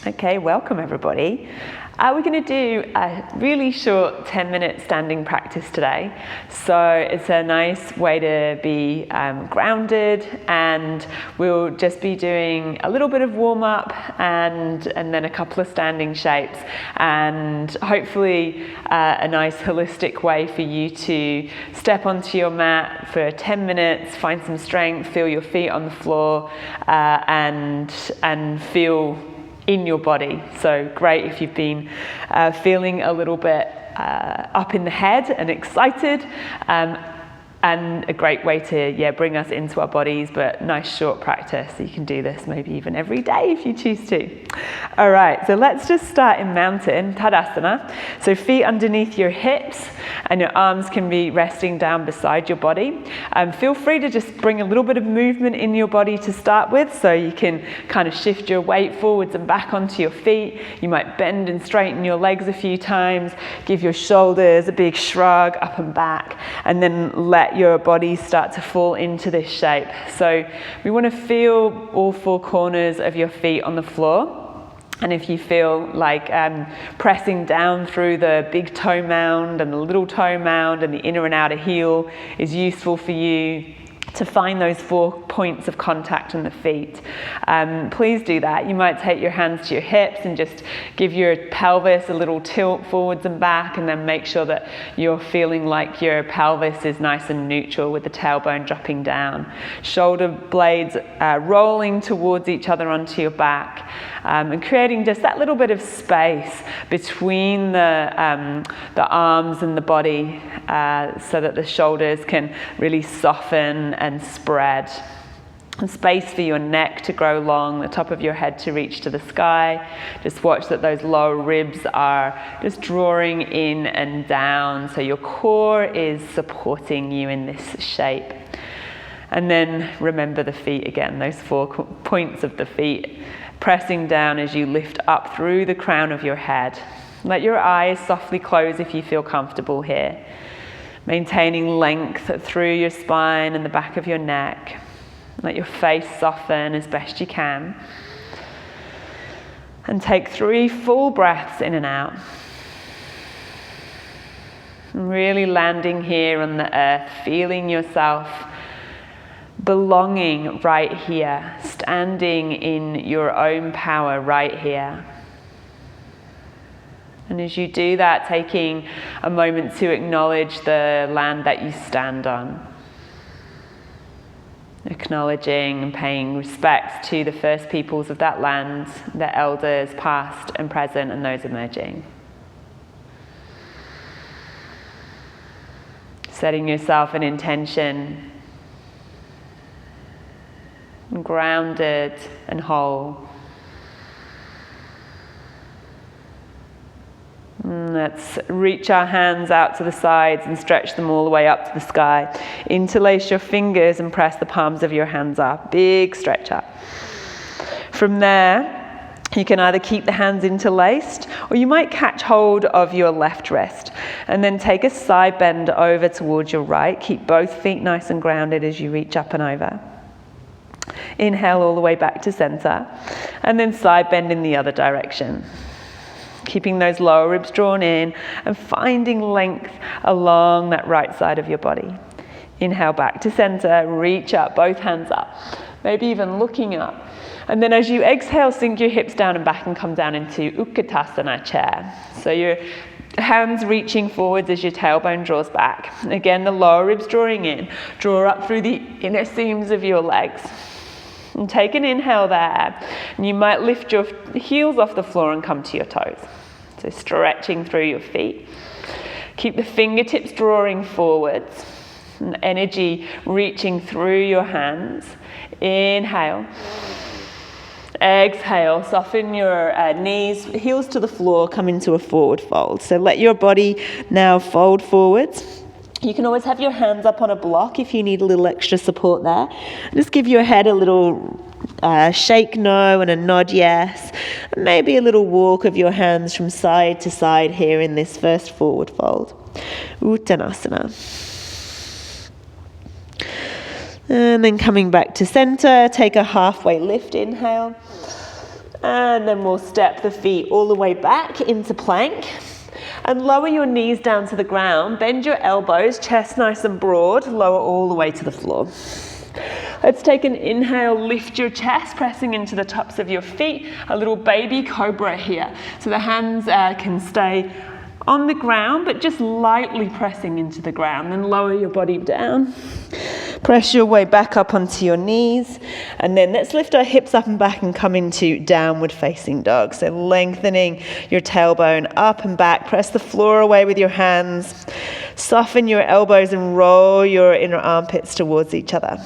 Okay, welcome everybody. We're going to do a really short 10-minute standing practice today. So it's a nice way to be grounded, and we'll just be doing a little bit of warm-up and then a couple of standing shapes, and hopefully a nice holistic way for you to step onto your mat for 10 minutes, find some strength, feel your feet on the floor, and feel in your body. So great if you've been feeling a little bit up in the head and excited, and a great way to bring us into our bodies, but nice short practice. So you can do this maybe even every day if you choose to. All right, so let's just start in mountain, Tadasana. So feet underneath your hips and your arms can be resting down beside your body. Feel free to just bring a little bit of movement in your body to start with, so you can kind of shift your weight forwards and back onto your feet. You might bend and straighten your legs a few times, give your shoulders a big shrug up and back, and then let your body start to fall into this shape. So we want to feel all four corners of your feet on the floor. And if you feel like pressing down through the big toe mound and the little toe mound and the inner and outer heel is useful for you to find those 4 points of contact in the feet, please do that. You might take your hands to your hips and just give your pelvis a little tilt forwards and back, and then make sure that you're feeling like your pelvis is nice and neutral with the tailbone dropping down. Shoulder blades rolling towards each other onto your back, and creating just that little bit of space between the arms and the body, so that the shoulders can really soften and spread. And space for your neck to grow long, the top of your head to reach to the sky. Just watch that those lower ribs are just drawing in and down, so your core is supporting you in this shape. And then remember the feet again, those 4 points of the feet, pressing down as you lift up through the crown of your head. Let your eyes softly close if you feel comfortable here. Maintaining length through your spine and the back of your neck. Let your face soften as best you can. And take 3 full breaths in and out. And really landing here on the earth, feeling yourself belonging right here, standing in your own power right here. And as you do that, taking a moment to acknowledge the land that you stand on. Acknowledging and paying respect to the first peoples of that land, the elders past and present, and those emerging. Setting yourself an intention, grounded and whole. Let's reach our hands out to the sides and stretch them all the way up to the sky. Interlace your fingers and press the palms of your hands up. Big stretch up. From there, you can either keep the hands interlaced, or you might catch hold of your left wrist and then take a side bend over towards your right. Keep both feet nice and grounded as you reach up and over. Inhale all the way back to center, and then side bend in the other direction. Keeping those lower ribs drawn in and finding length along that right side of your body. Inhale back to center, reach up, both hands up, maybe even looking up. And then as you exhale, sink your hips down and back and come down into Utkatasana chair. So your hands reaching forwards as your tailbone draws back. Again, the lower ribs drawing in. Draw up through the inner seams of your legs. And take an inhale there. And you might lift your heels off the floor and come to your toes. So stretching through your feet. Keep the fingertips drawing forwards. And energy reaching through your hands. Inhale. Exhale. Soften your knees, heels to the floor, come into a forward fold. So let your body now fold forwards. You can always have your hands up on a block if you need a little extra support there. Just give your head a little shake no and a nod yes. And maybe a little walk of your hands from side to side here in this first forward fold. Uttanasana. And then coming back to center, take a halfway lift, inhale. And then we'll step the feet all the way back into plank. And lower your knees down to the ground. Bend your elbows, chest nice and broad. Lower all the way to the floor. Let's take an inhale, lift your chest, pressing into the tops of your feet. A little baby cobra here. So the hands can stay on the ground, but just lightly pressing into the ground. Then lower your body down. Press your way back up onto your knees. And then let's lift our hips up and back and come into downward facing dog. So lengthening your tailbone up and back. Press the floor away with your hands. Soften your elbows and roll your inner armpits towards each other.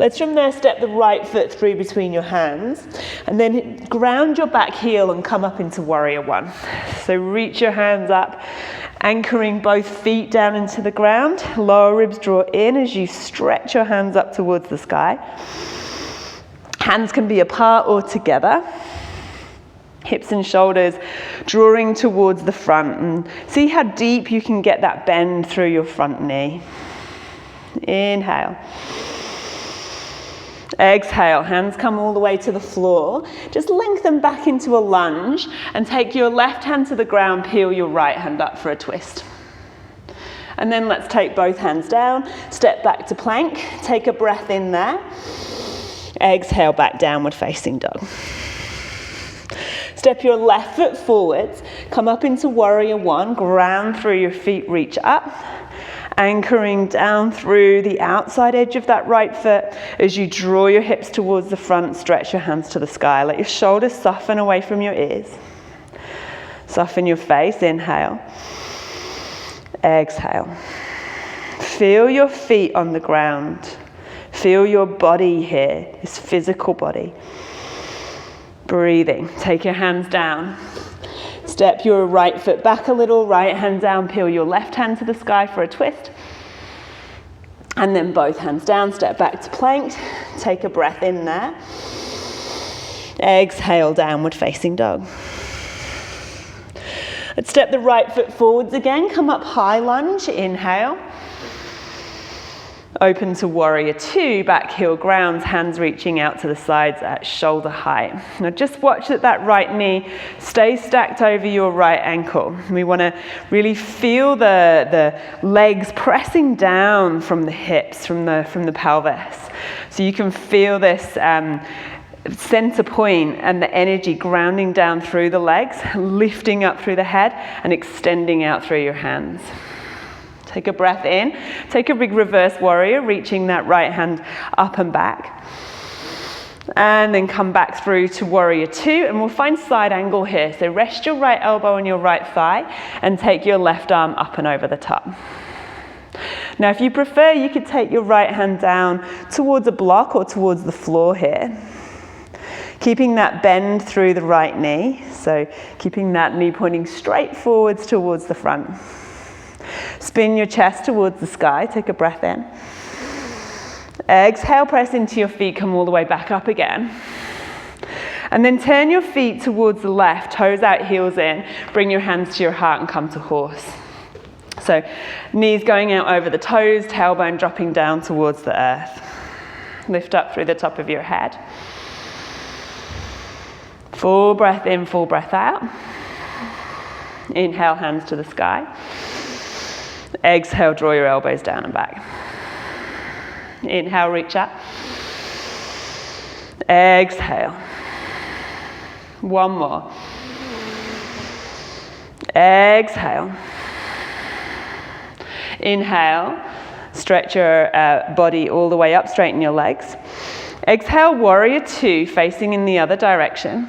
Let's from there step the right foot through between your hands and then ground your back heel and come up into warrior one. So reach your hands up, anchoring both feet down into the ground. Lower ribs draw in as you stretch your hands up towards the sky. Hands can be apart or together. Hips and shoulders drawing towards the front, and see how deep you can get that bend through your front knee. Inhale. Exhale, hands come all the way to the floor. Just lengthen back into a lunge and take your left hand to the ground, peel your right hand up for a twist. And then let's take both hands down, step back to plank, take a breath in there. Exhale, back downward facing dog. Step your left foot forwards, come up into warrior one, ground through your feet, reach up. Anchoring down through the outside edge of that right foot as you draw your hips towards the front, stretch your hands to the sky. Let your shoulders soften away from your ears. Soften your face, inhale. Exhale. Feel your feet on the ground. Feel your body here, this physical body. Breathing, take your hands down. Step your right foot back a little, right hand down, peel your left hand to the sky for a twist. And then both hands down, step back to plank, take a breath in there. Exhale, downward facing dog. Let's step the right foot forwards again, come up high lunge, inhale. Open to warrior two, back heel grounds, hands reaching out to the sides at shoulder height. Now just watch that right knee stays stacked over your right ankle. We want to really feel the legs pressing down from the hips, from the pelvis. So you can feel this center point and the energy grounding down through the legs, lifting up through the head and extending out through your hands. Take a breath in, take a big reverse warrior, reaching that right hand up and back. And then come back through to warrior two, and we'll find side angle here. So rest your right elbow on your right thigh and take your left arm up and over the top. Now if you prefer, you could take your right hand down towards a block or towards the floor here. Keeping that bend through the right knee, so keeping that knee pointing straight forwards towards the front. Spin your chest towards the sky, take a breath in. Exhale, press into your feet, come all the way back up again. And then turn your feet towards the left, toes out, heels in. Bring your hands to your heart and come to horse. So knees going out over the toes, tailbone dropping down towards the earth. Lift up through the top of your head. Full breath in, full breath out. Inhale, hands to the sky. Exhale, draw your elbows down and back. Inhale, reach up. Exhale. One more. Exhale. Inhale, stretch your body all the way up, straighten your legs. Exhale, warrior two, facing in the other direction.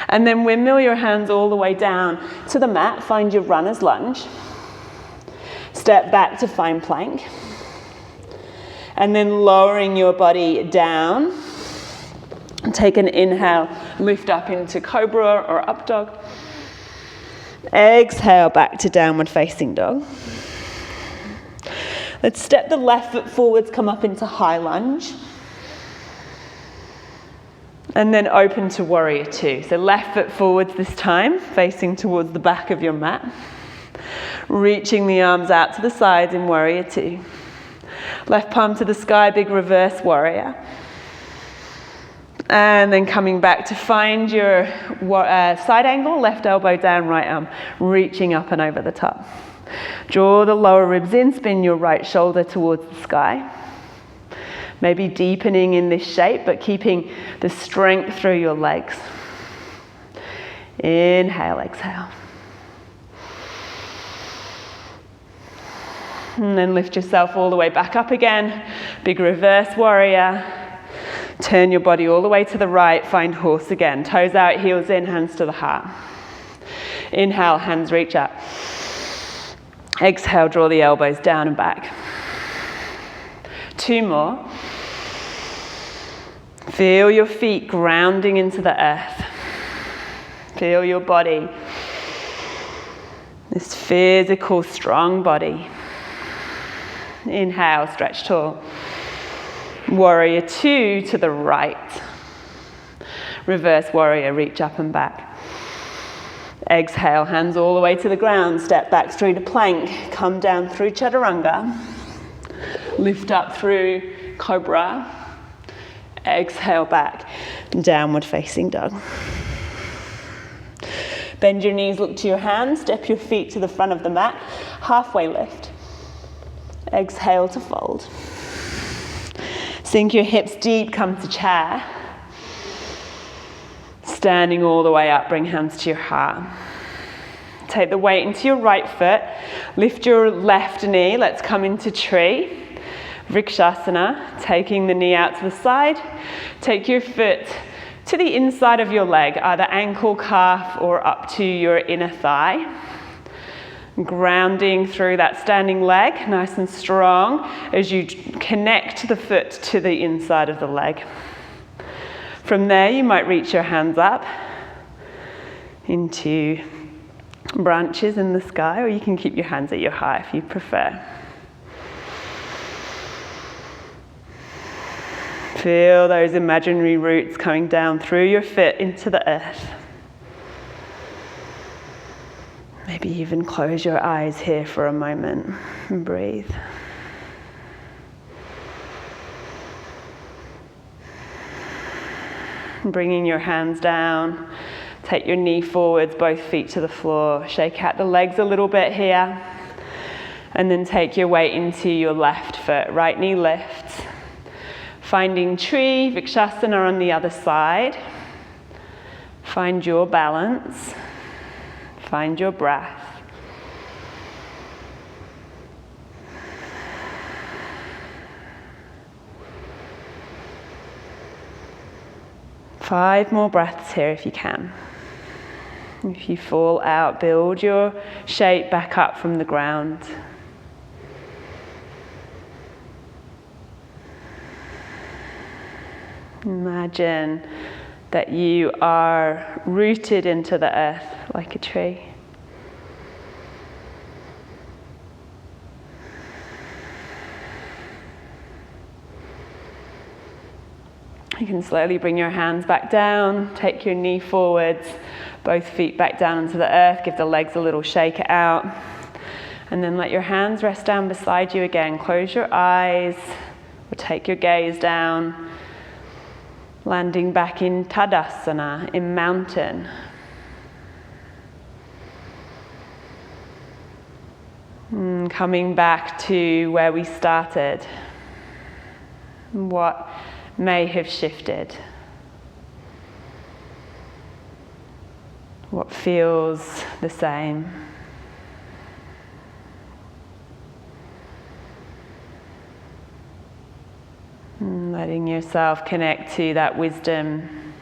And then windmill your hands all the way down to the mat, find your runner's lunge. Step back to find plank. And then lowering your body down. Take an inhale, lift up into cobra or up dog. Exhale, back to downward facing dog. Let's step the left foot forwards, come up into high lunge. And then open to warrior two. So left foot forwards this time, facing towards the back of your mat. Reaching the arms out to the sides in warrior two. Left palm to the sky, big reverse warrior. And then coming back to find your side angle, left elbow down, right arm reaching up and over the top. Draw the lower ribs in, spin your right shoulder towards the sky. Maybe deepening in this shape, but keeping the strength through your legs. Inhale, exhale. And then lift yourself all the way back up again. Big reverse warrior. Turn your body all the way to the right. Find horse again. Toes out, heels in, hands to the heart. Inhale, hands reach up. Exhale, draw the elbows down and back. 2 more. Feel your feet grounding into the earth. Feel your body. This physical, strong body. Inhale, stretch tall. Warrior 2 to the right. Reverse warrior, reach up and back. Exhale, hands all the way to the ground. Step back through to plank. Come down through chaturanga. Lift up through cobra. Exhale back. Downward facing dog. Bend your knees, look to your hands. Step your feet to the front of the mat. Halfway lift. Exhale to fold. Sink your hips deep, come to chair. Standing all the way up, bring hands to your heart. Take the weight into your right foot. Lift your left knee. Let's come into tree. Vrikshasana, taking the knee out to the side. Take your foot to the inside of your leg, either ankle, calf, or up to your inner thigh. Grounding through that standing leg, nice and strong, as you connect the foot to the inside of the leg. From there, you might reach your hands up into branches in the sky, or you can keep your hands at your heart if you prefer. Feel those imaginary roots coming down through your foot into the earth. Maybe even close your eyes here for a moment and breathe. Bringing your hands down, take your knee forwards, both feet to the floor. Shake out the legs a little bit here. And then take your weight into your left foot. Right knee lifts. Finding tree, Vrikshasana on the other side. Find your balance. Find your breath. Five more breaths here if you can. If you fall out, build your shape back up from the ground. Imagine that you are rooted into the earth like a tree. You can slowly bring your hands back down, take your knee forwards, both feet back down into the earth, give the legs a little shake out, and then let your hands rest down beside you again. Close your eyes, or take your gaze down, landing back in Tadasana, in mountain. Coming back to where we started. What may have shifted? What feels the same? Letting yourself connect to that wisdom.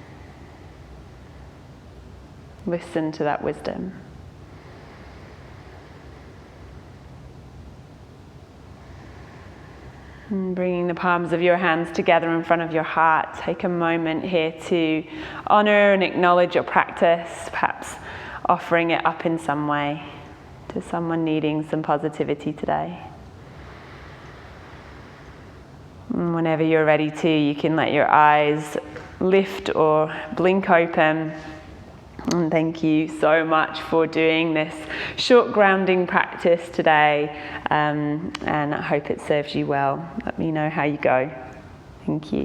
Listen to that wisdom. And bringing the palms of your hands together in front of your heart. Take a moment here to honor and acknowledge your practice, perhaps offering it up in some way to someone needing some positivity today. And whenever you're ready to, you can let your eyes lift or blink open. And thank you so much for doing this short grounding practice today, and I hope it serves you well. Let me know how you go. Thank you.